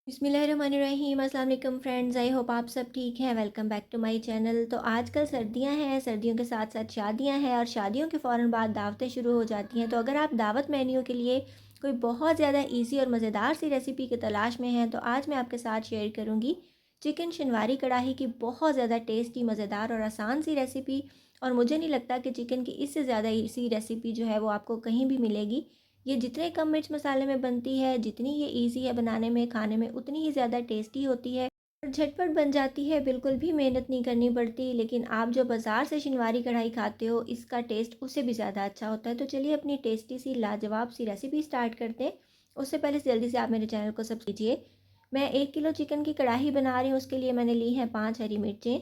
बिस्मिल्लाहिर्रहमानिर्रहीम। अस्सलाम वालेकुम फ्रेंड्स, आई होप आप सब ठीक हैं। Welcome back to my channel. तो आजकल सर्दियां हैं, सर्दियों के साथ साथ शादियां हैं और शादियों के फ़ौरन बाद दावतें शुरू हो जाती हैं। तो अगर आप दावत मेन्यू के लिए कोई बहुत ज़्यादा इजी और मज़ेदार सी रेसिपी की तलाश में हैं तो आज मैं आपके साथ शेयर करूँगी चिकन शनवारी कढ़ाई की बहुत ज़्यादा टेस्टी, मज़ेदार और आसान सी रेसिपी। और मुझे नहीं लगता कि चिकन की इससे ज़्यादा इसी रेसिपी जो है वो आपको कहीं भी मिलेगी। ये जितने कम मिर्च मसाले में बनती है, जितनी ये ईज़ी है बनाने में, खाने में, उतनी ही ज़्यादा टेस्टी होती है और झटपट बन जाती है, बिल्कुल भी मेहनत नहीं करनी पड़ती। लेकिन आप जो बाज़ार से शिनवारी कढ़ाई खाते हो, इसका टेस्ट उससे भी ज़्यादा अच्छा होता है। तो चलिए अपनी टेस्टी सी लाजवाब सी रेसिपी स्टार्ट करते हैं। उससे पहले जल्दी से आप मेरे चैनल को सब्सक्राइब कीजिए। मैं 1 किलो चिकन की कढ़ाई बना रही हूँ, उसके लिए मैंने ली हैं 5 हरी मिर्चें,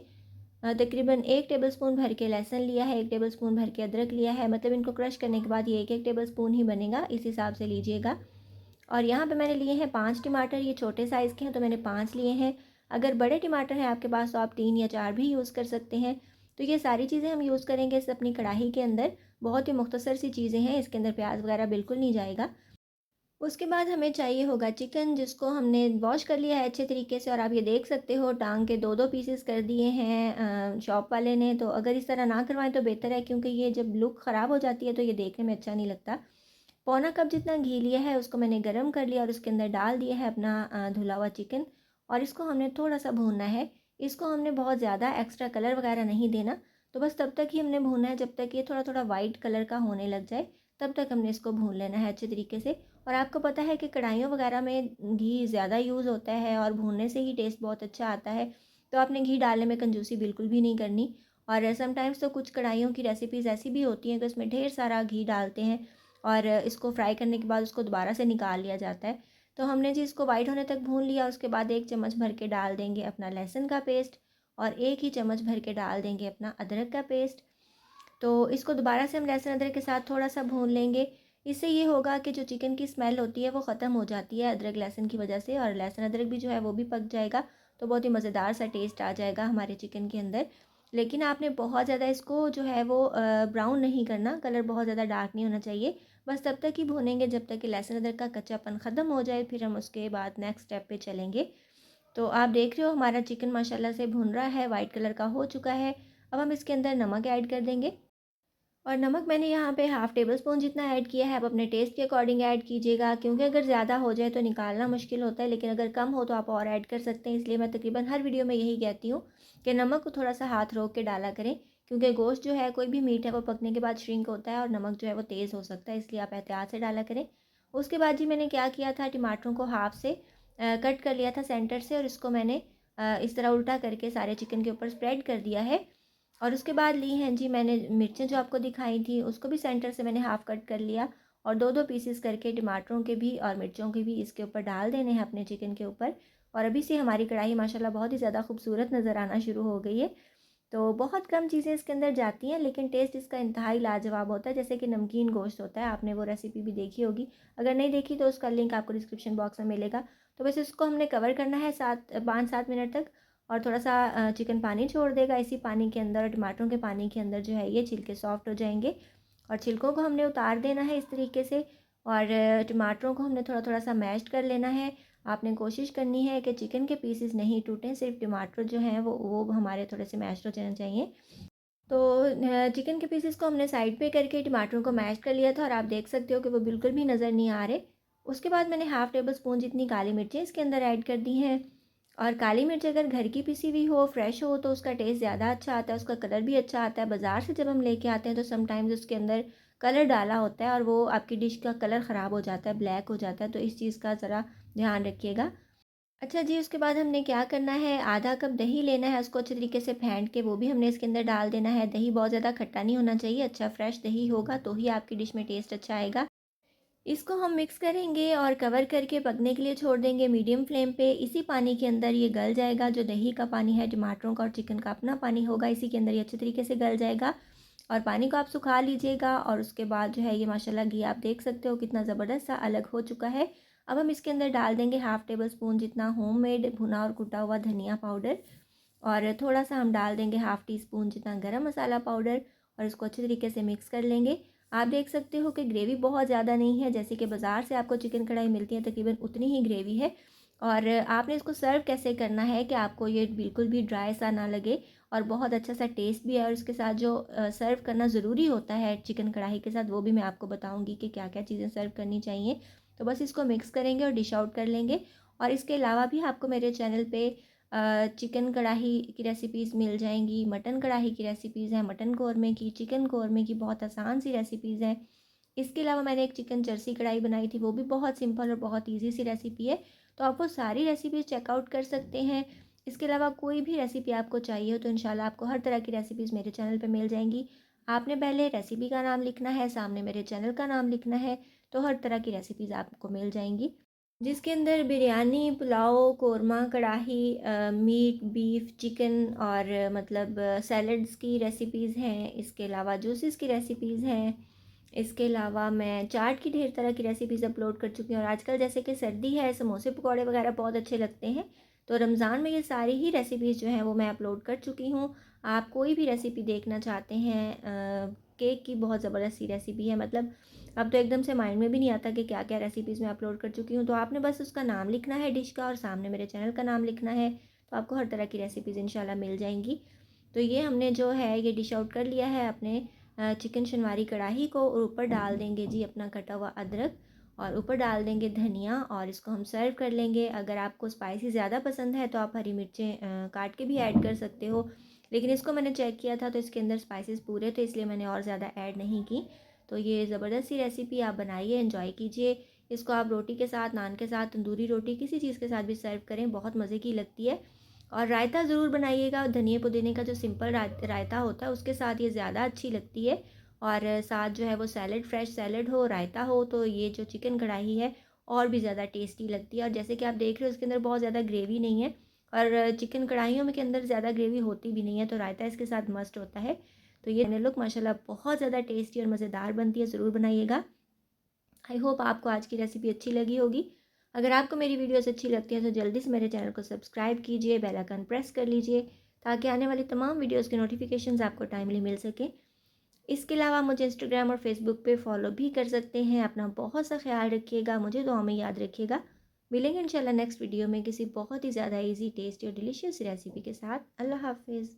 तकरीबन 1 टेबलस्पून भर के लहसुन लिया है, 1 टेबलस्पून भर के अदरक लिया है। मतलब इनको क्रश करने के बाद ये 1-1 टेबलस्पून ही बनेगा, इस हिसाब से लीजिएगा। और यहाँ पे मैंने लिए हैं 5 टमाटर, ये छोटे साइज़ के हैं तो मैंने 5 लिए हैं। अगर बड़े टमाटर हैं आपके पास तो आप 3 या 4 भी यूज़ कर सकते हैं। तो ये सारी चीज़ें हम यूज़ करेंगे इस अपनी कढ़ाई के अंदर। बहुत ही मुख्तसर सी चीज़ें हैं, इसके अंदर प्याज वगैरह बिल्कुल नहीं जाएगा। उसके बाद हमें चाहिए होगा चिकन, जिसको हमने वॉश कर लिया है अच्छे तरीके से और आप ये देख सकते हो टांग के दो दो पीसेस कर दिए हैं शॉप वाले ने। तो अगर इस तरह ना करवाएं तो बेहतर है, क्योंकि ये जब लुक ख़राब हो जाती है तो ये देखने में अच्छा नहीं लगता। पौना कप जितना घी लिया है उसको मैंने गर्म कर लिया और उसके अंदर डाल दिया है अपना धुला हुआ चिकन। और इसको हमने थोड़ा सा भूनना है। इसको हमने बहुत ज़्यादा एक्स्ट्रा कलर वगैरह नहीं देना। तो बस तब तक ही हमने भूनना है जब तक ये थोड़ा थोड़ा वाइट कलर का होने लग जाए, तब तक हमने इसको भून लेना है अच्छे तरीके से। और आपको पता है कि कढ़ाइयों वगैरह में घी ज़्यादा यूज़ होता है और भूनने से ही टेस्ट बहुत अच्छा आता है। तो आपने घी डालने में कंजूसी बिल्कुल भी नहीं करनी। और समटाइम्स तो कुछ कढ़ाइयों की रेसिपीज़ ऐसी भी होती हैं कि उसमें ढेर सारा घी डालते हैं और इसको फ्राई करने के बाद उसको दोबारा से निकाल लिया जाता है। तो हमने जी इसको वाइट होने तक भून लिया। उसके बाद 1 चम्मच भर के डाल देंगे अपना लहसुन का पेस्ट और 1 ही चम्मच भर के डाल देंगे अपना अदरक का पेस्ट। तो इसको दोबारा से हम लहसुन अदरक के साथ थोड़ा सा भून लेंगे। इससे ये होगा कि जो चिकन की स्मेल होती है वो ख़त्म हो जाती है अदरक लहसुन की वजह से, और लहसुन अदरक भी जो है वो भी पक जाएगा। तो बहुत ही मज़ेदार सा टेस्ट आ जाएगा हमारे चिकन के अंदर। लेकिन आपने बहुत ज़्यादा इसको जो है वो ब्राउन नहीं करना, कलर बहुत ज़्यादा डार्क नहीं होना चाहिए। बस तब तक ही भूनेंगे जब तक कि लहसुन अदरक का कच्चापन ख़त्म हो जाए, फिर हम उसके बाद नेक्स्ट स्टेप पे चलेंगे। तो आप देख रहे हो हमारा चिकन माशाल्लाह से भुन रहा है, वाइट कलर का हो चुका है। अब हम इसके अंदर नमक ऐड कर देंगे। और नमक मैंने यहाँ पे हाफ़ टेबल स्पून जितना ऐड किया है। आप अपने टेस्ट के अकॉर्डिंग ऐड कीजिएगा, क्योंकि अगर ज़्यादा हो जाए तो निकालना मुश्किल होता है, लेकिन अगर कम हो तो आप और ऐड कर सकते हैं। इसलिए मैं तकरीबन हर वीडियो में यही कहती हूँ कि नमक को थोड़ा सा हाथ रोक के डाला करें, क्योंकि गोश्त जो है कोई भी मीट है वो पकने के बाद श्रिंक होता है और नमक जो है वो तेज़ हो सकता है, इसलिए आप एहतियात से डाला करें। उसके बाद जी मैंने क्या किया था, टमाटरों को हाफ से कट कर लिया था सेंटर से, और इसको मैंने इस तरह उल्टा करके सारे चिकन के ऊपर स्प्रेड कर दिया है। और उसके बाद ली हैं जी मैंने मिर्चें जो आपको दिखाई थी, उसको भी सेंटर से मैंने हाफ़ कट कर लिया और दो दो पीसेस करके टमाटरों के भी और मिर्चों के भी इसके ऊपर डाल देने हैं अपने चिकन के ऊपर। और अभी से हमारी कढ़ाई माशाल्लाह बहुत ही ज़्यादा खूबसूरत नज़र आना शुरू हो गई है। तो बहुत कम चीज़ें इसके अंदर जाती हैं, लेकिन टेस्ट इसका इंतहाई लाजवाब होता है, जैसे कि नमकीन गोश्त होता है। आपने वो रेसिपी भी देखी होगी, अगर नहीं देखी तो उसका लिंक आपको डिस्क्रिप्शन बॉक्स में मिलेगा। तो बस इसको हमने कवर करना है 5-7 मिनट तक, और थोड़ा सा चिकन पानी छोड़ देगा। इसी पानी के अंदर और टमाटरों के पानी के अंदर जो है ये छिलके सॉफ्ट हो जाएंगे, और छिलकों को हमने उतार देना है इस तरीके से। और टमाटरों को हमने थोड़ा थोड़ा सा मैश कर लेना है। आपने कोशिश करनी है कि चिकन के पीसेस नहीं टूटें, सिर्फ टमाटर जो हैं वो हमारे थोड़े से मैश हो जाने चाहिए। तो चिकन के पीसेस को हमने साइड पे करके टमाटरों को मैश कर लिया था, और आप देख सकते हो कि वो बिल्कुल भी नज़र नहीं आ रहे। उसके बाद मैंने हाफ़ टेबल स्पून जितनी काली मिर्चें इसके अंदर ऐड कर दी हैं। और काली मिर्च अगर घर की पिसी हुई हो, फ्रेश हो, तो उसका टेस्ट ज़्यादा अच्छा आता है, उसका कलर भी अच्छा आता है। बाज़ार से जब हम लेके आते हैं तो समटाइम्स उसके अंदर कलर डाला होता है और वो आपकी डिश का कलर ख़राब हो जाता है, ब्लैक हो जाता है। तो इस चीज़ का ज़रा ध्यान रखिएगा। अच्छा जी, उसके बाद हमने क्या करना है, आधा कप दही लेना है, उसको अच्छे तरीके से फेंट के वो भी हमने इसके अंदर डाल देना है। दही बहुत ज़्यादा खट्टा नहीं होना चाहिए, अच्छा फ्रेश दही होगा तो ही आपकी डिश में टेस्ट अच्छा आएगा। इसको हम मिक्स करेंगे और कवर करके पकने के लिए छोड़ देंगे मीडियम फ्लेम पे। इसी पानी के अंदर ये गल जाएगा, जो दही का पानी है, टमाटरों का और चिकन का अपना पानी होगा, इसी के अंदर ये अच्छे तरीके से गल जाएगा। और पानी को आप सुखा लीजिएगा, और उसके बाद जो है ये माशाल्लाह घी आप देख सकते हो कितना ज़बरदस्त सा अलग हो चुका है। अब हम इसके अंदर डाल देंगे हाफ़ टेबल स्पून जितना होममेड भुना और कुटा हुआ धनिया पाउडर, और थोड़ा सा हम डाल देंगे हाफ़ टी स्पून जितना गरम मसाला पाउडर, और इसको अच्छे तरीके से मिक्स कर लेंगे। आप देख सकते हो कि ग्रेवी बहुत ज़्यादा नहीं है, जैसे कि बाज़ार से आपको चिकन कढ़ाई मिलती है तकरीबन उतनी ही ग्रेवी है। और आपने इसको सर्व कैसे करना है कि आपको ये बिल्कुल भी ड्राई सा ना लगे और बहुत अच्छा सा टेस्ट भी है। और उसके साथ जो सर्व करना ज़रूरी होता है चिकन कढ़ाई के साथ, वो भी मैं आपको बताऊंगी कि क्या क्या चीज़ें सर्व करनी चाहिए। तो बस इसको मिक्स करेंगे और डिश आउट कर लेंगे। और इसके अलावा भी आपको मेरे चैनल पे चिकन कढ़ाई की रेसिपीज़ मिल जाएंगी, मटन कढ़ाई की रेसिपीज़ हैं, मटन कौरमे की, चिकन कौरमे की, बहुत आसान सी रेसिपीज़ हैं। इसके अलावा मैंने एक चिकन जर्सी कढ़ाई बनाई थी, वो भी बहुत सिंपल और बहुत ईजी सी रेसिपी है। तो आप वो सारी रेसिपीज़ चेकआउट कर सकते हैं। इसके अलावा कोई भी रेसिपी आपको चाहिए हो तो इंशाल्लाह आपको हर तरह की रेसिपीज़ मेरे चैनल पे मिल जाएंगी। आपने पहले रेसिपी का नाम लिखना है, सामने मेरे चैनल का नाम लिखना है, तो हर तरह की रेसिपीज़ आपको मिल जाएंगी, जिसके अंदर बिरयानी, पुलाव, कोरमा कढ़ाई, मीट, बीफ, चिकन और मतलब सैलड्स की रेसिपीज़ हैं। इसके अलावा जूसेस की रेसिपीज़ हैं। इसके अलावा मैं चाट की ढेर तरह की रेसिपीज़ अपलोड कर चुकी हूँ। और आजकल जैसे कि सर्दी है, समोसे पकौड़े वगैरह बहुत अच्छे लगते हैं, तो रमज़ान में ये सारी ही रेसिपीज़ जो हैं वो मैं अपलोड कर चुकी हूँ। आप कोई भी रेसिपी देखना चाहते हैं, केक की बहुत ज़बरदस्त सी रेसिपी है, मतलब अब तो एकदम से माइंड में भी नहीं आता कि क्या क्या रेसिपीज़ मैं अपलोड कर चुकी हूँ। तो आपने बस उसका नाम लिखना है डिश का और सामने मेरे चैनल का नाम लिखना है, तो आपको हर तरह की रेसिपीज़ इंशाल्लाह मिल जाएंगी। तो ये हमने जो है ये डिश आउट कर लिया है अपने चिकन शनवारी कढ़ाई को, और ऊपर डाल देंगे जी अपना कटा हुआ अदरक, और ऊपर डाल देंगे धनिया, और इसको हम सर्व कर लेंगे। अगर आपको स्पाइसी ज़्यादा पसंद है तो आप हरी मिर्चें काट के भी ऐड कर सकते हो, लेकिन इसको मैंने चेक किया था तो इसके अंदर स्पाइसेस पूरे थे, इसलिए मैंने और ज़्यादा ऐड नहीं की। तो ये ज़बरदस्त सी रेसिपी आप बनाइए, एंजॉय कीजिए। इसको आप रोटी के साथ, नान के साथ, तंदूरी रोटी, किसी चीज़ के साथ भी सर्व करें, बहुत मज़े की लगती है। और रायता ज़रूर बनाइएगा, धनिया पुदीने का जो सिंपल रायता होता है उसके साथ ये ज़्यादा अच्छी लगती है। और साथ जो है वो सैलड, फ्रेश सैलड हो, रायता हो, तो ये जो चिकन कढ़ाई है और भी ज़्यादा टेस्टी लगती है। और जैसे कि आप देख रहे हो इसके अंदर बहुत ज़्यादा ग्रेवी नहीं है, और चिकन कढ़ाइयों में के अंदर ज़्यादा ग्रेवी होती भी नहीं है, तो रायता इसके साथ मस्ट होता है। तो ये लुक माशाल्लाह बहुत ज़्यादा टेस्टी और मज़ेदार बनती है, ज़रूर बनाइएगा। आई होप आपको आज की रेसिपी अच्छी लगी होगी। अगर आपको मेरी वीडियोस अच्छी लगती हैं तो जल्दी से मेरे चैनल को सब्सक्राइब कीजिए, बेल आइकन प्रेस कर लीजिए, ताकि आने वाली तमाम वीडियोस के नोटिफिकेशंस आपको टाइमली मिल सकें। इसके अलावा मुझे इंस्टाग्राम और फेसबुक पे फॉलो भी कर सकते हैं। अपना बहुत सा ख्याल रखिएगा, मुझे दुआ में याद रखिएगा। मिलेंगे इंशाल्लाह नेक्स्ट वीडियो में किसी बहुत ही ज़्यादा ईजी, टेस्टी और डिलीशियस रेसिपी के साथ। अल्लाह हाफिज़।